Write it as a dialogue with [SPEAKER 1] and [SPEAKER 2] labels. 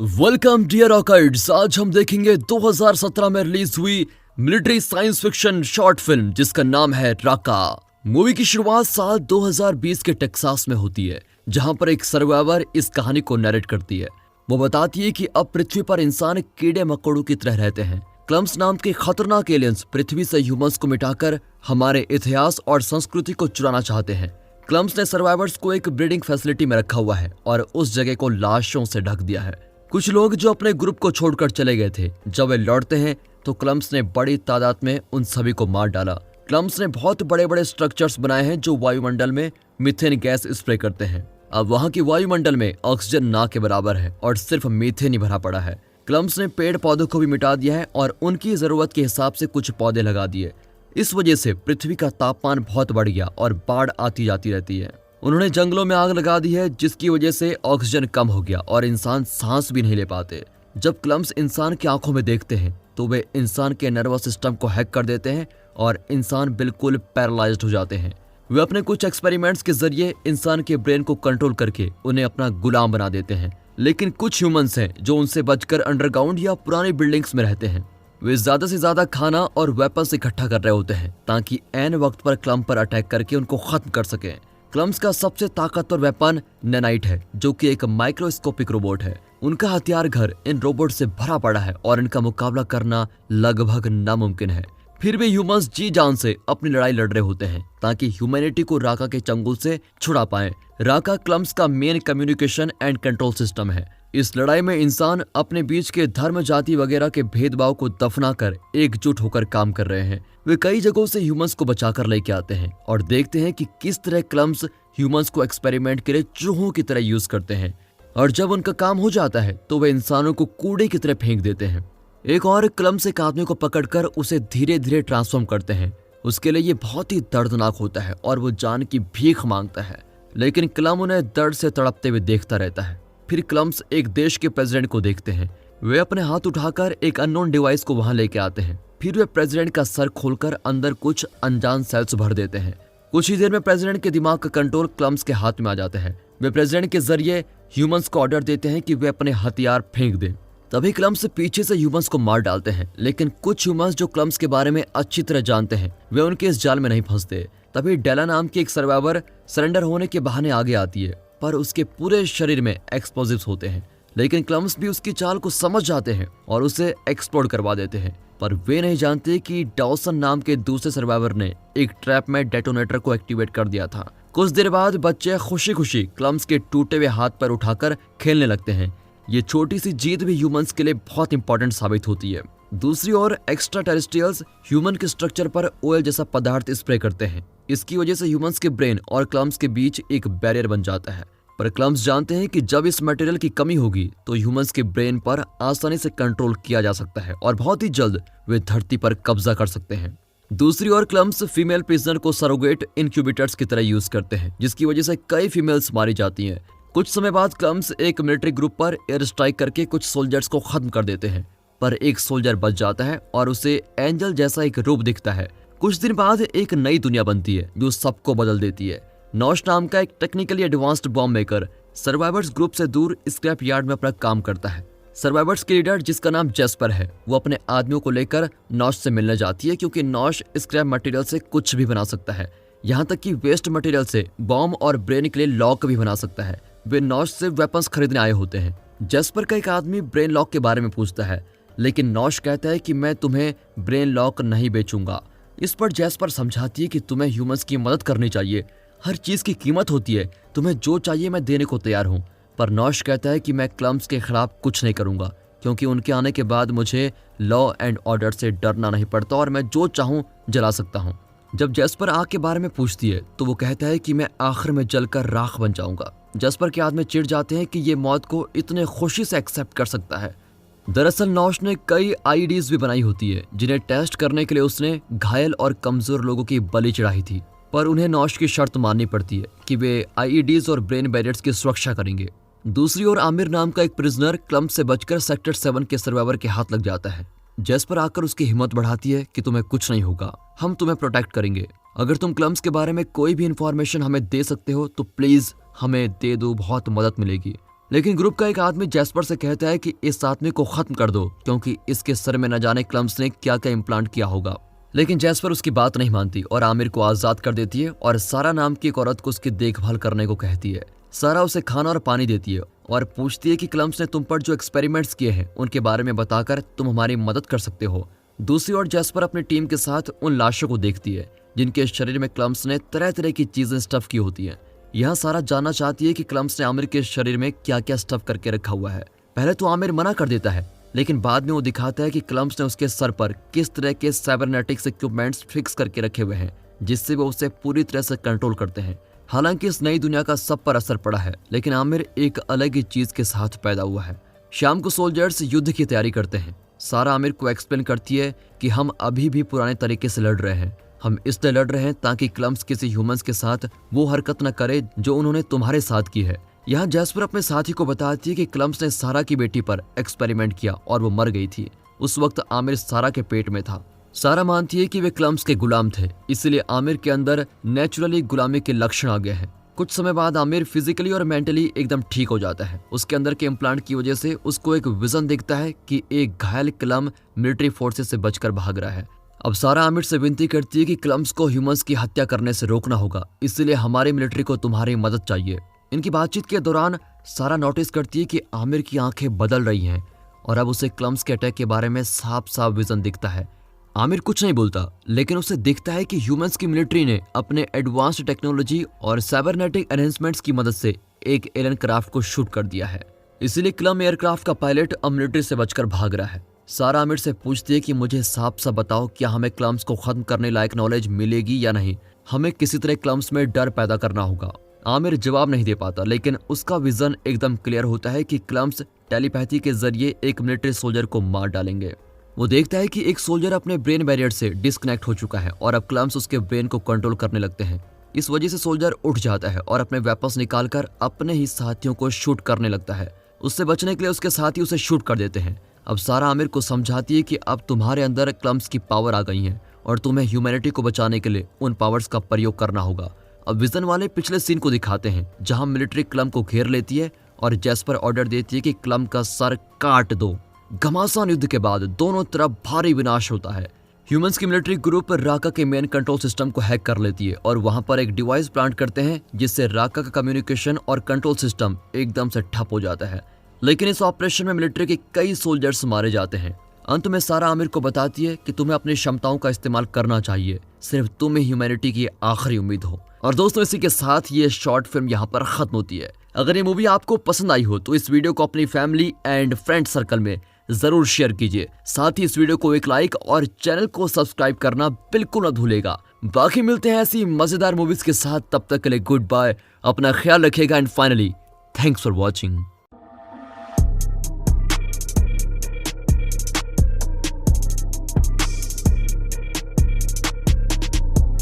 [SPEAKER 1] Welcome dear रॉकर्ड्स। आज हम देखेंगे 2017 में रिलीज हुई military science fiction short film जिसका नाम है राका। मूवी की शुरुआत साल 2020 के टेक्सास में होती है, जहां पर एक सर्वाइवर इस कहानी को नरेट करती है। वो बताती है कि अब पृथ्वी पर इंसान कीड़े मकोड़ों की तरह रहते हैं। क्लम्स नाम के खतरनाक एलियंस पृथ्वी से ह्यूमंस को मिटाकर हमारे इतिहास और संस्कृति को चुराना चाहते हैं। क्लम्स ने सर्वाइवर्स को एक ब्रीडिंग फैसिलिटी में रखा हुआ है और उस जगह को लाशों से ढक दिया है। कुछ लोग जो अपने ग्रुप को छोड़कर चले गए थे, जब वे लौटते हैं तो क्लम्स ने बड़ी तादाद में उन सभी को मार डाला। क्लम्स ने बहुत बड़े बड़े स्ट्रक्चर्स बनाए हैं जो वायुमंडल में मीथेन गैस स्प्रे करते हैं। अब वहां की वायुमंडल में ऑक्सीजन ना के बराबर है और सिर्फ मीथेन ही भरा पड़ा है। क्लम्स ने पेड़ पौधों को भी मिटा दिया है और उनकी जरूरत के हिसाब से कुछ पौधे लगा दिए। इस वजह से पृथ्वी का तापमान बहुत बढ़ गया और बाढ़ आती जाती रहती है। उन्होंने जंगलों में आग लगा दी है, जिसकी वजह से ऑक्सीजन कम हो गया और इंसान सांस भी नहीं ले पाते। जब क्लम्स इंसान की आंखों में देखते हैं तो वे इंसान के नर्वस सिस्टम को हैक कर देते हैं और इंसान बिल्कुल पैरालाइज्ड हो जाते हैं। वे अपने कुछ एक्सपेरिमेंट्स के जरिए इंसान के ब्रेन को कंट्रोल करके उन्हें अपना गुलाम बना देते हैं। लेकिन कुछ ह्यूमंस हैं जो उनसे बचकर अंडरग्राउंड या पुरानी बिल्डिंग्स में रहते हैं। वे ज्यादा से ज्यादा खाना और वेपन्स इकट्ठा कर रहे होते हैं ताकि ऐन वक्त पर क्लम्प पर अटैक करके उनको खत्म कर सकें। क्लम्स का सबसे ताकतवर वेपन नैनाइट है, जो कि एक माइक्रोस्कोपिक रोबोट है। उनका हथियार घर इन रोबोट से भरा पड़ा है और इनका मुकाबला करना लगभग नामुमकिन है। फिर भी ह्यूमंस जी जान से अपनी लड़ाई लड़ रहे होते हैं ताकि ह्यूमैनिटी को राका के चंगुल से छुड़ा पाएं। राका क्लम्स का main communication and control system है। इस लड़ाई में इंसान अपने बीच के धर्म, जाति वगैरह के भेदभाव को दफनाकर एकजुट होकर काम कर रहे हैं। वे कई जगहों से ह्यूमंस को बचाकर लेके आते हैं और देखते हैं कि किस तरह क्लम्स ह्यूमंस को एक्सपेरिमेंट के लिए चूहों की तरह यूज करते हैं। और जब उनका काम हो जाता है तो वे इंसानों को कूड़े की तरह फेंक देते हैं। एक और क्लम्स एक आदमी को पकड़कर उसे धीरे धीरे ट्रांसफॉर्म करते हैं। उसके लिए ये बहुत ही दर्दनाक होता है और वो जान की भीख मांगता है, लेकिन क्लम उन्हें दर्द से तड़पते हुए देखता रहता है। फिर क्लम्स एक देश के प्रेसिडेंट को देखते हैं। वे अपने हाथ उठाकर एक अननोन डिवाइस को वहां लेके आते हैं। फिर वे प्रेसिडेंट का सर खोलकर अंदर कुछ अनजान सेल्स भर देते हैं। कुछ ही देर में प्रेसिडेंट के दिमाग का कंट्रोल क्लम्स के हाथ में आ जाता है। वे प्रेसिडेंट के जरिए ह्यूमंस को ऑर्डर देते हैं कि वे अपने हथियार फेंक दें। तभी क्लम्स पीछे से ह्यूमंस को मार डालते हैं, लेकिन कुछ ह्यूमंस जो क्लम्स के बारे में अच्छी तरह जानते हैं वे उनके इस जाल में नहीं फंसते। तभी डेला नाम की एक सर्वाइवर सरेंडर होने के बहाने आगे आती है, पर उसके पूरे शरीर में एक्सप्लोजिव्स होते हैं। लेकिन क्लम्स भी उसकी चाल को समझ जाते हैं और उसे एक्सप्लोड करवा देते हैं। पर वे नहीं जानते कि डॉसन नाम के दूसरे सर्वाइवर ने एक ट्रैप में डेटोनेटर को एक्टिवेट कर दिया था। कुछ देर बाद बच्चे खुशी खुशी क्लम्स के टूटे हुए हाथ पर उठाकर खेलने लगते हैं। ये छोटी सी जीत भी ह्यूमंस के लिए बहुत इंपॉर्टेंट साबित होती है। दूसरी ओर एक्स्ट्रा टेरेस्ट्रियल्स ह्यूमन के स्ट्रक्चर पर ऑयल जैसा पदार्थ स्प्रे करते हैं। इसकी वजह से ह्यूमंस के ब्रेन और क्लम्स के बीच एक बैरियर बन जाता है। पर क्लम्स जानते हैं कि जब इस मटेरियल की कमी होगी तो ह्यूमंस के ब्रेन पर आसानी से कंट्रोल किया जा सकता है और बहुत ही जल्द वे धरती पर कब्जा कर सकते हैं। दूसरी ओर क्लम्स फीमेल प्रिजनर को सरोगेट इनक्यूबेटर्स की तरह यूज करते हैं, जिसकी वजह से कई फीमेल्स मारी जाती हैं। कुछ समय बाद क्लम्स एक मिलिट्री ग्रुप पर एयर स्ट्राइक करके कुछ सोल्जर्स को खत्म कर देते हैं, पर एक सोल्जर बच जाता है और उसे एंजल जैसा एक रूप दिखता है। कुछ दिन बाद एक नई दुनिया बनती है जो सबको बदल देती है। नॉश नाम का एक technically advanced bomb maker survivors group से दूर स्क्रैप यार्ड में अपना काम करता है। सर्वाइवर्स के लीडर, जिसका नाम जेस्पर है, वो अपने आदमियों को लेकर नॉश से मिलने जाती है, क्योंकि नॉश स्क्रैप मटेरियल से कुछ भी बना सकता है। यहाँ तक कि वेस्ट मटेरियल से बॉम्ब और ब्रेन के लिए लॉक भी बना सकता है। वे नॉश से वेपन्स खरीदने आए होते हैं। जेस्पर का एक आदमी ब्रेन लॉक के बारे में पूछता है, लेकिन नॉश कहता है कि मैं तुम्हें ब्रेन लॉक नहीं बेचूंगा। इस पर जेस्पर समझाती है कि तुम्हें ह्यूमंस की मदद करनी चाहिए। हर चीज की कीमत होती है, तुम्हें जो चाहिए मैं देने को तैयार हूँ। पर नॉश कहता है कि मैं क्लम्स के खिलाफ कुछ नहीं करूंगा, क्योंकि उनके आने के बाद मुझे लॉ एंड ऑर्डर से डरना नहीं पड़ता और मैं जो चाहूँ जला सकता हूँ। जब जेस्पर आग के बारे में पूछती है तो वो कहता है कि मैं आखिर में जलकर राख बन जाऊंगा। जेस्पर के आदमी चिढ़ जाते हैं कि ये मौत को इतने खुशी से एक्सेप्ट कर सकता है। दरअसल नॉश ने कई आईईडीज भी बनाई होती है, जिन्हें टेस्ट करने के लिए उसने घायल और कमजोर लोगों की बलि चढ़ाई थी। पर उन्हें नॉश की शर्त माननी पड़ती है कि वे आईईडीज और ब्रेन बैरियर्स की सुरक्षा करेंगे। दूसरी ओर आमिर नाम का एक प्रिजनर क्लम्प से बचकर सेक्टर 7 के सर्वाइवर के हाथ लग जाता है। जेस्पर आकर उसकी हिम्मत बढ़ाती है कि तुम्हें कुछ नहीं होगा, हम तुम्हें प्रोटेक्ट करेंगे। अगर तुम क्लम्स के बारे में कोई भी इंफॉर्मेशन हमें दे सकते हो तो प्लीज हमें दे दो, बहुत मदद मिलेगी। लेकिन ग्रुप का एक आदमी जैस्पर से कहता है कि इस आदमी को खत्म कर दो क्योंकि इसके सर में न जाने क्लम्स ने क्या क्या इम्प्लांट किया होगा। लेकिन जैस्पर उसकी बात नहीं मानती और आमिर को आजाद कर देती है और सारा नाम की एक औरत को उसकी देखभाल करने को कहती है। सारा उसे खाना और पानी देती है और पूछती है कि क्लम्स ने तुम पर जो एक्सपेरिमेंट्स किए हैं उनके बारे में बताकर तुम हमारी मदद कर सकते हो। दूसरी ओर जैस्पर अपनी टीम के साथ उन लाशों को देखती है जिनके शरीर में क्लम्स ने तरह तरह की चीजें स्टफ की होती हैं। यहाँ सारा जानना चाहती है कि क्लम्स ने आमिर के शरीर में क्या क्या स्टफ करके रखा हुआ है। पहले तो आमिर मना कर देता है, लेकिन बाद में वो दिखाता है कि क्लम्स ने उसके सर पर किस तरह के साइबरनेटिक्स इक्विपमेंट्स फिक्स करके रखे हुए हैं जिससे वो उसे पूरी तरह से कंट्रोल करते हैं। हालांकि इस नई दुनिया का सब पर असर पड़ा है, लेकिन आमिर एक अलग ही चीज के साथ पैदा हुआ है। शाम को सोल्जर्स युद्ध की तैयारी करते हैं। सारा आमिर को एक्सप्लेन करती है कि हम अभी भी पुराने तरीके से लड़ रहे हैं। हम इसलिए लड़ रहे हैं ताकि क्लम्स किसी ह्यूमंस के साथ वो हरकत न करे जो उन्होंने तुम्हारे साथ की है। यहाँ जैस्पर अपने साथी को बताती है कि क्लम्स ने सारा की बेटी पर एक्सपेरिमेंट किया और वो मर गई थी। उस वक्त आमिर सारा के पेट में था। सारा मानती है कि वे क्लम्स के गुलाम थे, इसलिए आमिर के अंदर नेचुरली गुलामी के लक्षण आ गए हैं। कुछ समय बाद आमिर फिजिकली और मेंटली एकदम ठीक हो जाता है। उसके अंदर के इम्प्लांट की वजह से उसको एक विजन दिखता है कि एक घायल क्लम मिलिट्री फोर्सेस से बचकर भाग रहा है। अब सारा आमिर से विनती करती है कि क्लम्स को ह्यूमंस की हत्या करने से रोकना होगा, इसलिए हमारी मिलिट्री को तुम्हारी मदद चाहिए। इनकी बातचीत के दौरान सारा नोटिस करती है कि आमिर की आंखें बदल रही हैं और अब उसे क्लम्स के अटैक के बारे में साफ साफ विजन दिखता है। आमिर कुछ नहीं बोलता, लेकिन उसे दिखता है कि ह्यूमंस की मिलिट्री ने अपने एडवांस्ड टेक्नोलॉजी और साइबरनेटिक एनहेंसमेंट्स की मदद से एक एलियन क्राफ्ट को शूट कर दिया है। इसीलिए क्लम एयरक्राफ्ट का पायलट अब मिलिट्री से बचकर भाग रहा है। सारा आमिर से पूछती है कि मुझे साफ साफ बताओ, क्या हमें क्लम्स को खत्म करने लायक नॉलेज मिलेगी या नहीं? हमें किसी तरह क्लम्स में डर पैदा करना होगा। आमिर जवाब नहीं दे पाता, लेकिन उसका विजन एकदम क्लियर होता है कि क्लम्स टेलीपैथी के जरिए एक मिलिट्री सोल्जर को मार डालेंगे। वो देखता है कि एक सोल्जर अपने ब्रेन बैरियर से डिस्कनेक्ट हो चुका है और अब क्लम्स उसके ब्रेन को कंट्रोल करने लगते हैं। इस वजह से सोल्जर उठ जाता है और अपने वेपन्स निकालकर अपने ही साथियों को शूट करने लगता है। उससे बचने के लिए उसके साथी उसे शूट कर देते हैं। अब सारा आमिर को समझाती है कि अब तुम्हारे अंदर क्लम्स की पावर आ गई है और तुम्हें ह्यूमैनिटी को बचाने के लिए उन पावर्स का प्रयोग करना होगा। अब विजन वाले पिछले सीन को दिखाते हैं जहां मिलिट्री क्लम को घेर लेती है और जैस्पर ऑर्डर देती है कि क्लम का सर काट दो। घमासान युद्ध के बाद दोनों तरफ भारी विनाश होता है। ह्यूमंस की मिलिट्री ग्रुप राका के मेन कंट्रोल सिस्टम को हैक कर लेती है और वहां पर एक डिवाइस प्लांट करते हैं जिससे राका का कम्युनिकेशन और कंट्रोल सिस्टम एकदम से ठप हो जाता है। लेकिन इस ऑपरेशन में मिलिट्री के कई सोल्जर्स मारे जाते हैं। अंत में सारा आमिर को बताती है कि तुम्हें अपनी क्षमताओं का इस्तेमाल करना चाहिए, सिर्फ तुम ही ह्यूमैनिटी की आखिरी उम्मीद हो। और दोस्तों, इसी के साथ ये शॉर्ट फिल्म यहाँ पर खत्म होती है। अगर ये मूवी आपको पसंद आई हो तो इस वीडियो को अपनी फैमिली एंड फ्रेंड सर्कल में जरूर शेयर कीजिए। साथ ही इस वीडियो को एक लाइक और चैनल को सब्सक्राइब करना बिल्कुल न भूलेगा। बाकी मिलते हैं ऐसी मजेदार मूवीज के साथ, तब तक के लिए गुड बाय, अपना ख्याल रखिएगा and finally thanks for watching.